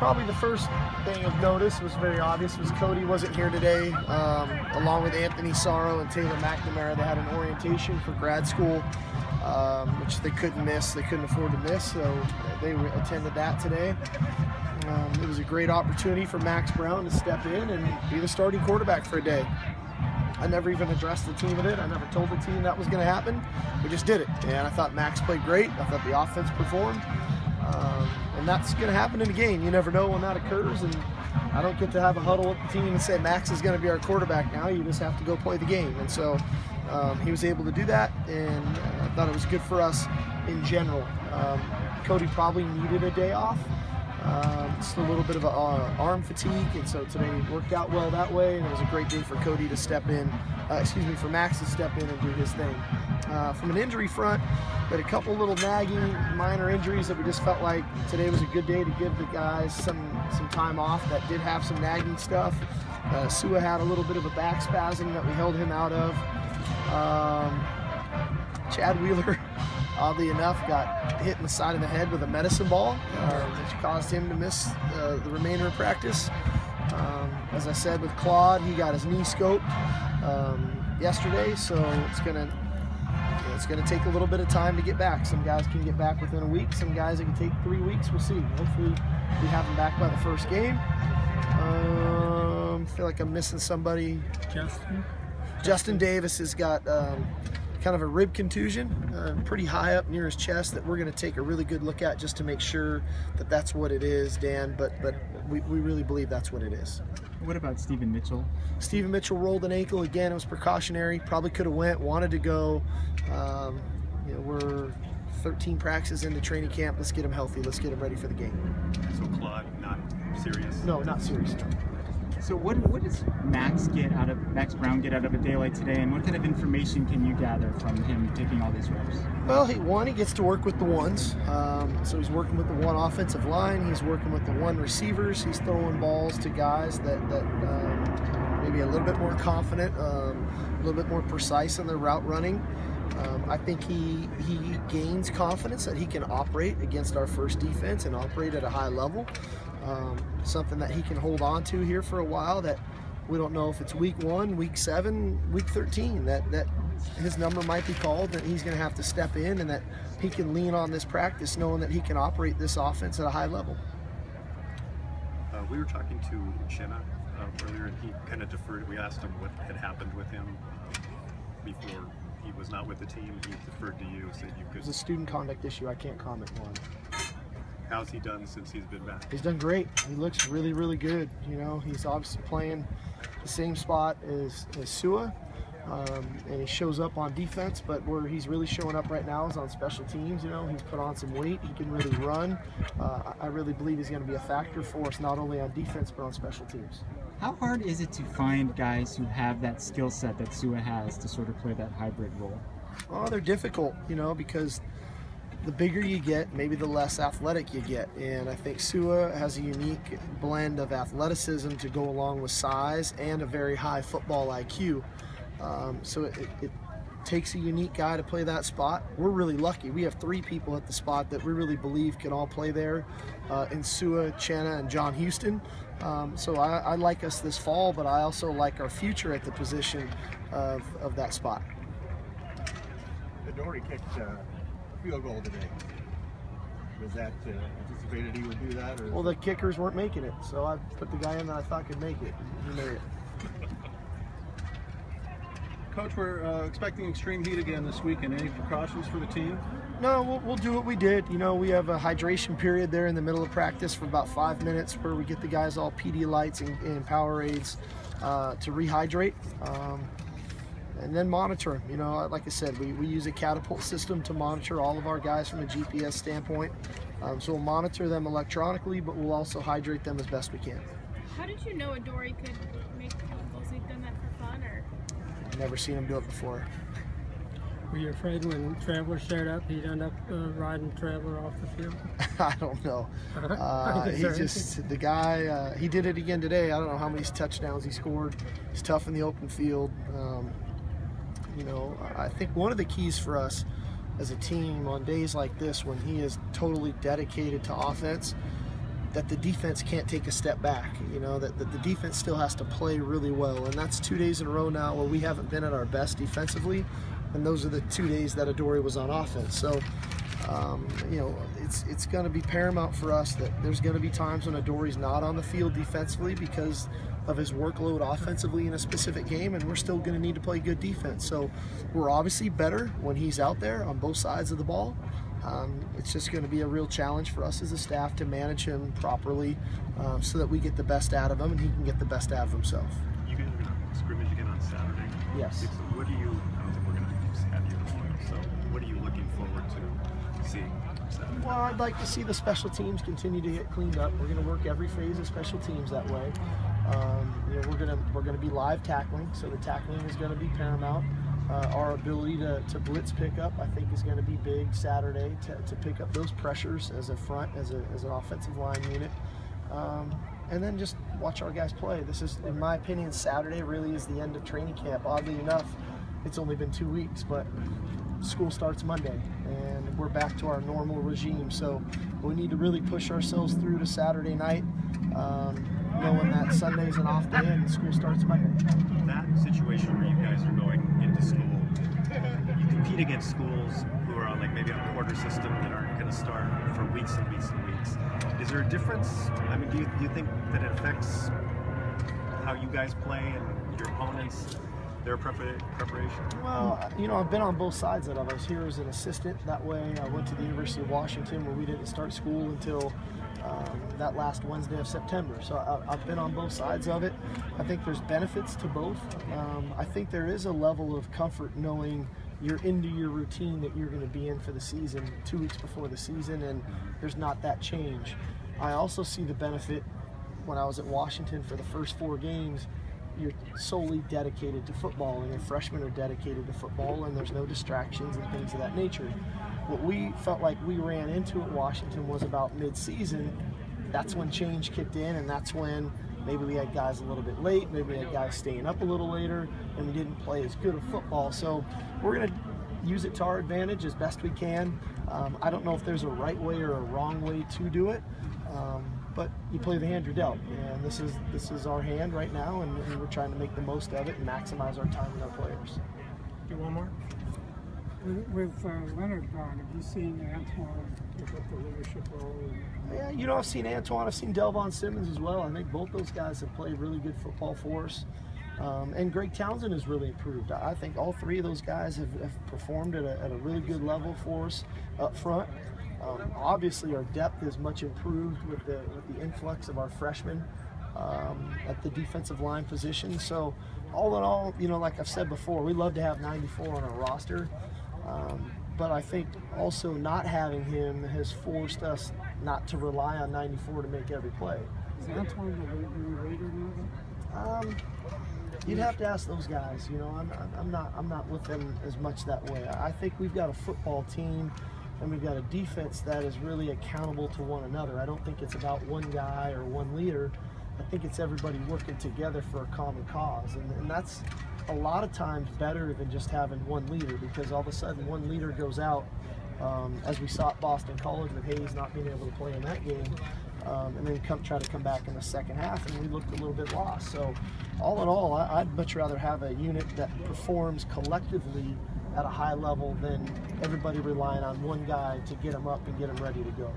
probably the first thing of notice was very obvious was Cody wasn't here today, along with Anthony Sorrow and Taylor McNamara. They had an orientation for grad school, which they couldn't miss. They couldn't afford to miss, so they attended that today. It was a great opportunity for Max Brown to step in and be the starting quarterback for a day. I never even addressed the team with it. I never told the team that was going to happen. We just did it, and I thought Max played great. I thought the offense performed, and that's going to happen in a game. You never know when that occurs, and I don't get to have a huddle with the team and say Max is going to be our quarterback now. You just have to go play the game, and so he was able to do that, and I thought it was good for us in general. Cody probably needed a day off. Just a little bit of arm fatigue, and so today worked out well that way, and it was a great day for Cody to step in, for Max to step in and do his thing. From an injury front, we had a couple little nagging minor injuries that we just felt like today was a good day to give the guys some time off that did have some nagging stuff. Sua had a little bit of a back spasm that we held him out of. Chad Wheeler, oddly enough, got hit in the side of the head with a medicine ball, which caused him to miss the remainder of practice. As I said with Claude, he got his knee scoped yesterday, so it's gonna take a little bit of time to get back. Some guys can get back within a week. Some guys it can take 3 weeks. We'll see. Hopefully, we have him back by the first game. I feel like I'm missing somebody. Justin Davis has got kind of a rib contusion, pretty high up near his chest, that we're going to take a really good look at just to make sure that that's what it is, Dan, but we really believe that's what it is. What about Steven Mitchell? Steven Mitchell rolled an ankle again. It was precautionary. Probably could have went, wanted to go. We're 13 practices into training camp. Let's get him healthy. Let's get him ready for the game. So Claude, not serious? No, not serious. No. So what does Max Brown get out of a day like today, and what kind of information can you gather from him taking all these reps? Well, he gets to work with the ones. So he's working with the one offensive line. He's working with the one receivers. He's throwing balls to guys that maybe a little bit more confident, a little bit more precise in their route running. I think he gains confidence that he can operate against our first defense and operate at a high level. Something that he can hold on to here for a while, that we don't know if it's week 1, week 7, week 13, that his number might be called, that he's going to have to step in, and that he can lean on this practice knowing that he can operate this offense at a high level. We were talking to Chenna earlier, and he kind of deferred. We asked him what had happened with him before he was not with the team. He deferred to you, said you could. It's a student conduct issue. I can't comment on. How's he done since he's been back? He's done great. He looks really, really good. You know, he's obviously playing the same spot as Sua, and he shows up on defense, but where he's really showing up right now is on special teams. You know, he's put on some weight. He can really run. I really believe he's going to be a factor for us, not only on defense, but on special teams. How hard is it to find guys who have that skill set that Sua has to sort of play that hybrid role? Oh, they're difficult, you know, because the bigger you get, maybe the less athletic you get. And I think Sua has a unique blend of athleticism to go along with size and a very high football IQ. So it takes a unique guy to play that spot. We're really lucky. We have 3 people at the spot that we really believe can all play there, in Sua, Chenna, and John Houston. So I like us this fall, but I also like our future at the position of that spot. Dory kicked field goal today. Was that anticipated he would do that? Or well, the kickers weren't making it, so I put the guy in that I thought could make it. He made it. Coach, we're expecting extreme heat again this weekend. Any precautions for the team? No, we'll do what we did. You know, we have a hydration period there in the middle of practice for about 5 minutes where we get the guys all Pedialytes and Powerades to rehydrate. And then monitor them. You know, like I said, we use a catapult system to monitor all of our guys from a GPS standpoint. So we'll monitor them electronically, but we'll also hydrate them as best we can. How did you know Dory could make field goals? He'd done that for fun, or? I've never seen him do it before. Were you afraid when Traveler showed up, he'd end up riding Traveler off the field? I don't know. The guy, he did it again today. I don't know how many touchdowns he scored. He's tough in the open field. You know, I think one of the keys for us as a team on days like this when he is totally dedicated to offense, that the defense can't take a step back, that the defense still has to play really well. And that's 2 days in a row now where we haven't been at our best defensively, and those are the 2 days that Adoree was on offense. So, it's going to be paramount for us that there's going to be times when Adoree's not on the field defensively because of his workload offensively in a specific game, and we're still going to need to play good defense. So we're obviously better when he's out there on both sides of the ball. It's just going to be a real challenge for us as a staff to manage him properly so that we get the best out of him and he can get the best out of himself. You guys are going to scrimmage again on Saturday. Yes. So what do you, I don't think we're going to have you tomorrow, so what are you looking forward to seeing Saturday? Well, I'd like to see the special teams continue to get cleaned up. We're going to work every phase of special teams that way. We're going to be live tackling, so the tackling is going to be paramount. Our ability to blitz pickup, I think, is going to be big Saturday to pick up those pressures as a front, as an offensive line unit. And then just watch our guys play. This is, in my opinion, Saturday really is the end of training camp. Oddly enough, it's only been 2 weeks, but school starts Monday, and we're back to our normal regime. So we need to really push ourselves through to Saturday night, knowing that Sunday's an off day and school starts Monday. That situation where you guys are going into school, you compete against schools who are on maybe on a quarter system that aren't going to start for weeks and weeks and weeks. Is there a difference? I mean, do you think that it affects how you guys play and your opponents, their preparation? Well, I've been on both sides of it. I was here as an assistant that way. I went to the University of Washington where we didn't start school until that last Wednesday of September. So I've been on both sides of it. I think there's benefits to both. I think there is a level of comfort knowing you're into your routine that you're going to be in for the season 2 weeks before the season, and there's not that change. I also see the benefit when I was at Washington for the first 4 games. You're solely dedicated to football, and your freshmen are dedicated to football, and there's no distractions and things of that nature. What we felt like we ran into at Washington was about mid-season. That's when change kicked in, and that's when maybe we had guys a little bit late, maybe we had guys staying up a little later, and we didn't play as good of football. So we're going to use it to our advantage as best we can. I don't know if there's a right way or a wrong way to do it, but you play the hand you're dealt, and this is our hand right now, and we're trying to make the most of it and maximize our time with our players. Do one more? With Leonard gone, have you seen Antoine pick up the leadership role? Yeah, I've seen Antoine, I've seen Delvon Simmons as well. I think both those guys have played really good football for us. And Greg Townsend has really improved. I think all 3 of those guys have performed at a really good level for us up front. Obviously, our depth is much improved with the influx of our freshmen at the defensive line position. So, all in all, like I've said before, we love to have 94 on our roster. But I think also not having him has forced us not to rely on 94 to make every play. Is Antoine the leader now? You'd have to ask those guys. I'm not with them as much that way. I think we've got a football team and we've got a defense that is really accountable to one another. I don't think it's about one guy or one leader. I think it's everybody working together for a common cause, and that's a lot of times better than just having one leader, because all of a sudden one leader goes out, as we saw at Boston College with Hayes not being able to play in that game, and then try to come back in the second half, and we looked a little bit lost. So all in all, I'd much rather have a unit that performs collectively at a high level than everybody relying on one guy to get them up and get them ready to go.